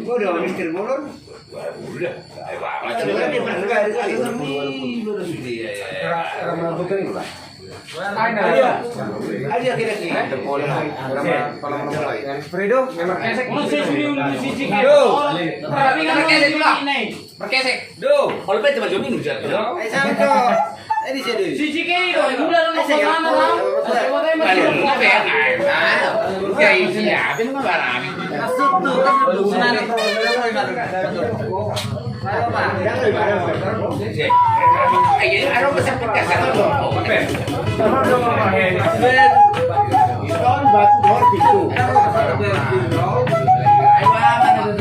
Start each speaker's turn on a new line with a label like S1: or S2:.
S1: Udah mikir molor. Udah. Ada kira-kira. Fredo, memang kesek. Berkesek. Do. Kalau pete cuma jomin ujar. Santo. Ini jadi. Siji kiri dong. Udah sama lah. Ya iya, tapi nggak barang. Masuk tuh kan senang. Ayo Pak, jangan barang. Ayo, ada pesan pedas atau dong? Batu dor gitu. Ayo mana tuh?